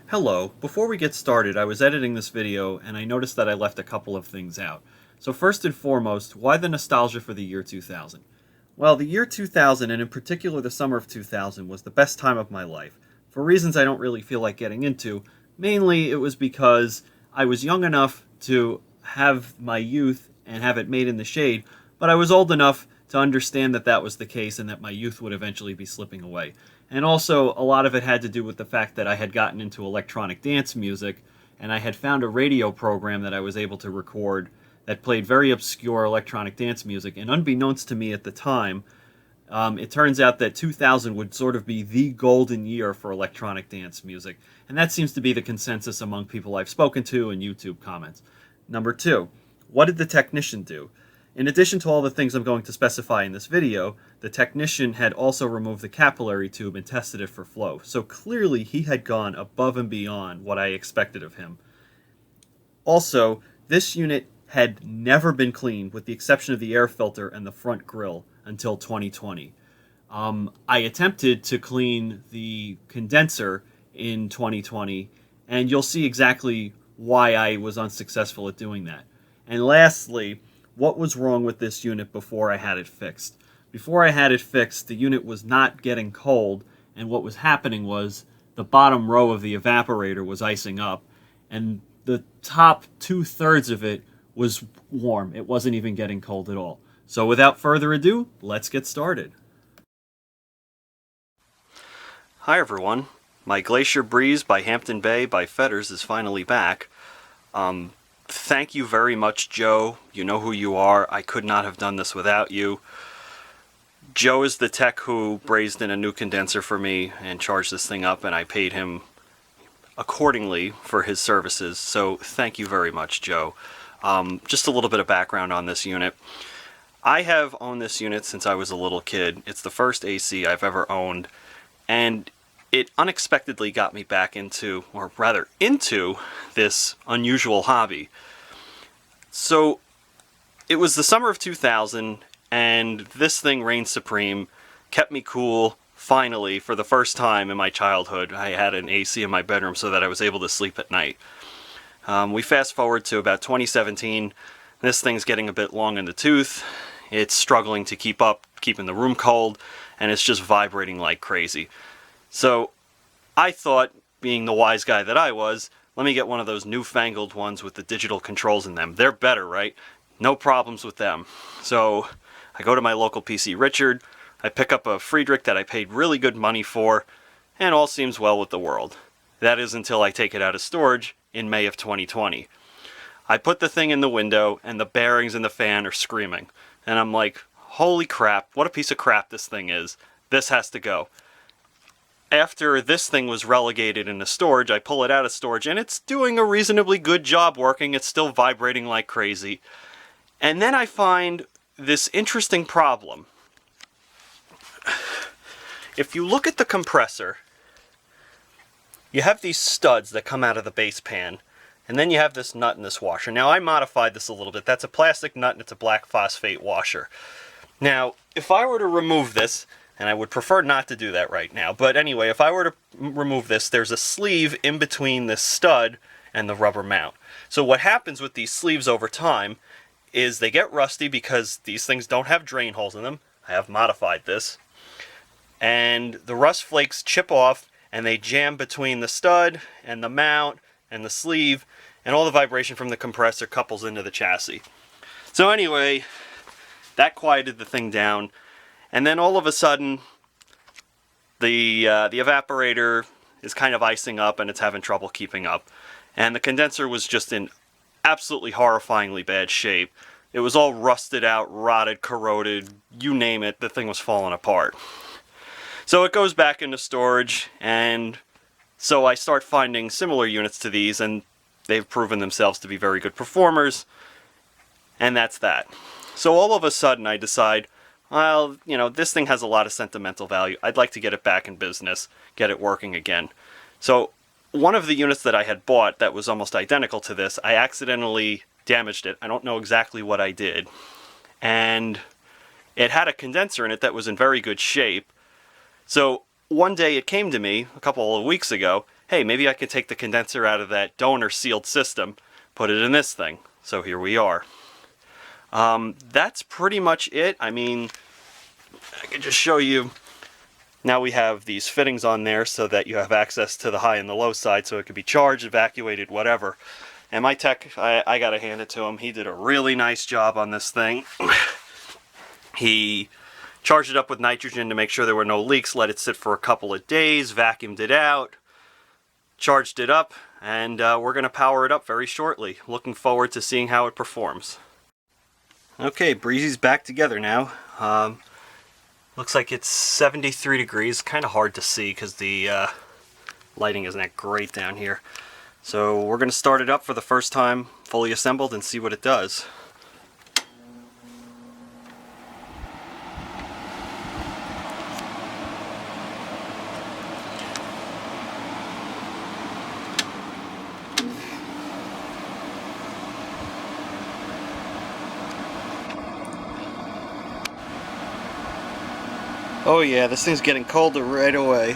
Hello. Before we get started, I was editing this video and I noticed that I left a couple of things out. So first and foremost, why the nostalgia for the year 2000? Well, the year 2000, and in particular the summer of 2000, was the best time of my life. For reasons I don't really feel like getting into, mainly it was because I was young enough to have my youth and have it made in the shade, but I was old enough to understand that that was the case and that my youth would eventually be slipping away. And also, a lot of it had to do with the fact that I had gotten into electronic dance music, and I had found a radio program that I was able to record that played very obscure electronic dance music. And unbeknownst to me at the time, it turns out that 2000 would sort of be the golden year for electronic dance music. And that seems to be the consensus among people I've spoken to in YouTube comments. Number two, what did the technician do? In addition to all the things I'm going to specify in this video, the technician had also removed the capillary tube and tested it for flow. So clearly he had gone above and beyond what I expected of him. Also, this unit had never been cleaned with the exception of the air filter and the front grille until 2020. I attempted to clean the condenser in 2020, and you'll see exactly why I was unsuccessful at doing that. And lastly, what was wrong with this unit before I had it fixed? Before I had it fixed, the unit was not getting cold, and what was happening was the bottom row of the evaporator was icing up, and the top 2/3 of it was warm. It wasn't even getting cold at all. So without further ado, let's get started. Hi everyone. My Glacier Breeze by Hampton Bay by Fetters is finally back. Thank you very much, Joe. You know who you are. I could not have done this without you. Joe is the tech who brazed in a new condenser for me and charged this thing up, and I paid him accordingly for his services. So thank you very much, Joe. Just a little bit of background on this unit. I have owned this unit since I was a little kid. It's the first AC I've ever owned, and it unexpectedly got me back into, or rather into, this unusual hobby. So it was the summer of 2000, and this thing reigned supreme, kept me cool. Finally, for the first time in my childhood, I had an AC in my bedroom so that I was able to sleep at night. We fast forward to about 2017. This thing's getting a bit long in the tooth. It's struggling to keep up, keeping the room cold, and it's just vibrating like crazy. So I thought, being the wise guy that I was, let me get one of those newfangled ones with the digital controls in them. They're better, right? No problems with them. So I go to my local PC Richard, I pick up a Friedrich that I paid really good money for, and all seems well with the world. That is until I take it out of storage in May of 2020. I put the thing in the window, and the bearings and the fan are screaming. And I'm like, holy crap, what a piece of crap this thing is. This has to go. After this thing was relegated into storage, I pull it out of storage, and it's doing a reasonably good job working. It's still vibrating like crazy. And then I find this interesting problem. If you look at the compressor, you have these studs that come out of the base pan, and then you have this nut and this washer. Now, I modified this a little bit. That's a plastic nut, and it's a black phosphate washer. Now, if I were to remove this, and I would prefer not to do that right now, but anyway, if I were to remove this, there's a sleeve in between the stud and the rubber mount. So what happens with these sleeves over time is they get rusty because these things don't have drain holes in them. I have modified this. And the rust flakes chip off, and they jam between the stud and the mount and the sleeve, and all the vibration from the compressor couples into the chassis. So anyway, that quieted the thing down. And then all of a sudden, the evaporator is kind of icing up and it's having trouble keeping up. And the condenser was just in absolutely horrifyingly bad shape. It was all rusted out, rotted, corroded, you name it, the thing was falling apart. So it goes back into storage, and so I start finding similar units to these, and they've proven themselves to be very good performers, and that's that. So all of a sudden I decide, well, you know, this thing has a lot of sentimental value. I'd like to get it back in business, get it working again. So one of the units that I had bought that was almost identical to this, I accidentally damaged it. I don't know exactly what I did. And it had a condenser in it that was in very good shape. So one day it came to me, a couple of weeks ago, hey, maybe I could take the condenser out of that donor sealed system, put it in this thing. So here we are. That's pretty much it. I mean, I can just show you. Now we have these fittings on there so that you have access to the high and the low side, so it could be charged, evacuated, whatever. And my tech, I gotta hand it to him. He did a really nice job on this thing. He charged it up with nitrogen to make sure there were no leaks, let it sit for a couple of days, vacuumed it out, charged it up, and we're gonna power it up very shortly. Looking forward to seeing how it performs. Okay, Breezy's back together now. Looks like it's 73 degrees. Kind of hard to see because the lighting isn't that great down here. So we're going to start it up for the first time, fully assembled, and see what it does. Oh yeah, this thing's getting colder right away.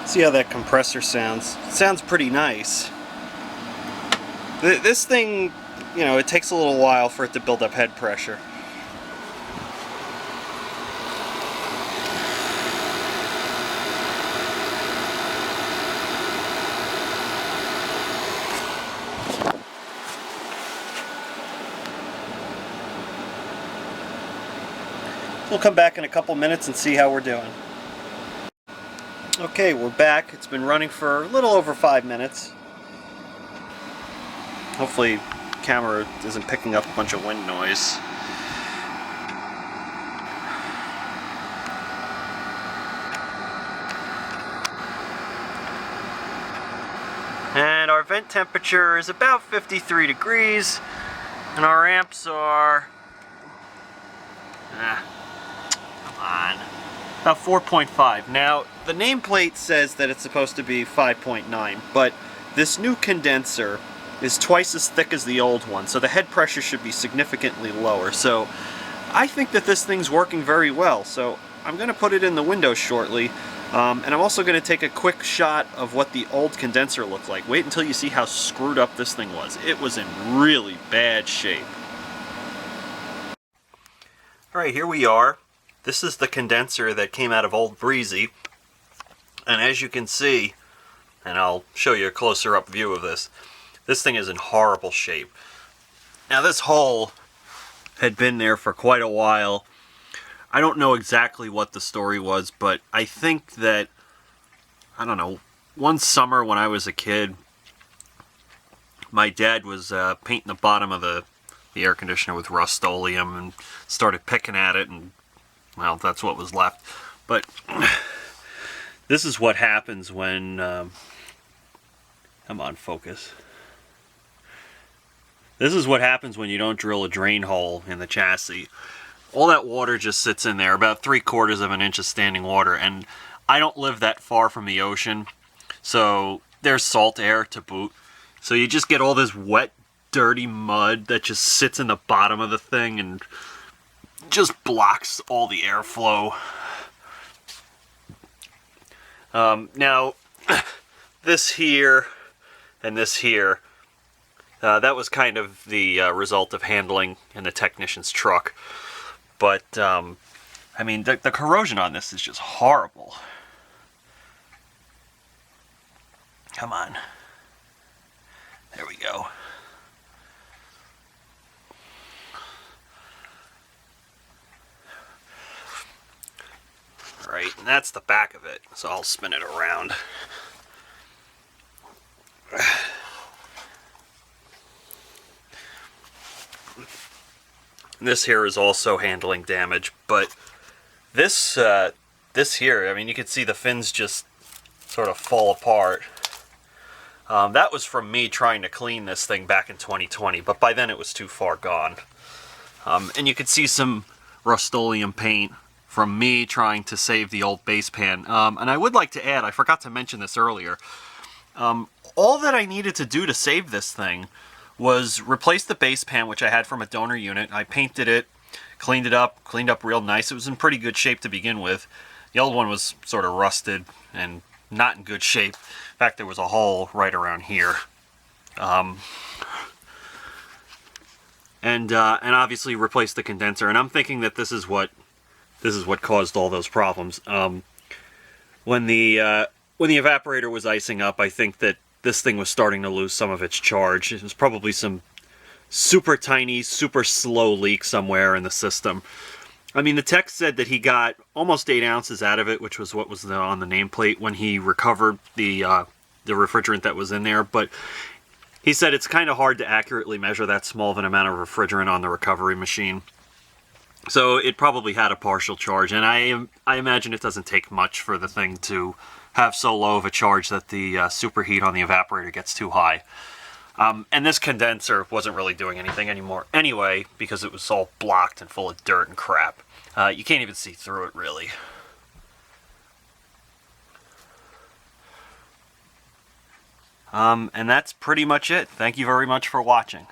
See how that compressor sounds. It sounds pretty nice. This thing, you know, it takes a little while for it to build up head pressure. We'll come back in a couple minutes and see how we're doing. Okay, we're back. It's been running for a little over 5 minutes. Hopefully the camera isn't picking up a bunch of wind noise. And our vent temperature is about 53 degrees, and our amps are come on, about 4.5. Now, the nameplate says that it's supposed to be 5.9, but this new condenser is twice as thick as the old one, so the head pressure should be significantly lower. So I think that this thing's working very well, so I'm going to put it in the window shortly, and I'm also going to take a quick shot of what the old condenser looked like. Wait until you see how screwed up this thing was. It was in really bad shape. Alright, here we are. This is the condenser that came out of old Breezy, and as you can see, and I'll show you a closer up view of this, this thing is in horrible shape. Now this hole had been there for quite a while. I don't know exactly what the story was, but I think that, I don't know, one summer when I was a kid, my dad was painting the bottom of the air conditioner with Rust-Oleum and started picking at it, and well, that's what was left. But this is what happens when come on, focus. This is what happens when you don't drill a drain hole in the chassis. All that water just sits in there, about 3/4 of an inch of standing water, and I don't live that far from the ocean, so there's salt air to boot. So you just get all this wet, dirty mud that just sits in the bottom of the thing and just blocks all the airflow. Now, this here and this here, that was kind of the result of handling in the technician's truck. But, I mean, the corrosion on this is just horrible. Come on. There we go. Right, and that's the back of it, so I'll spin it around. This here is also handling damage, but this this here, I mean, you can see the fins just sort of fall apart. That was from me trying to clean this thing back in 2020, but by then it was too far gone. And you can see some Rust-Oleum paint from me trying to save the old base pan. And I would like to add, I forgot to mention this earlier, all that I needed to do to save this thing was replace the base pan, which I had from a donor unit. I painted it, cleaned up real nice. It was in pretty good shape to begin with. The old one was sort of rusted and not in good shape. In fact, there was a hole right around here. And obviously replace the condenser. And I'm thinking that this is what caused all those problems. When the evaporator was icing up, I think that this thing was starting to lose some of its charge. It was probably some super tiny, super slow leak somewhere in the system. I mean, the tech said that he got almost 8 ounces out of it, which was what was on the nameplate when he recovered the refrigerant that was in there. But he said it's kind of hard to accurately measure that small of an amount of refrigerant on the recovery machine. So it probably had a partial charge, and I imagine it doesn't take much for the thing to have so low of a charge that the superheat on the evaporator gets too high. And this condenser wasn't really doing anything anymore anyway, because it was all blocked and full of dirt and crap. You can't even see through it, really. And that's pretty much it. Thank you very much for watching.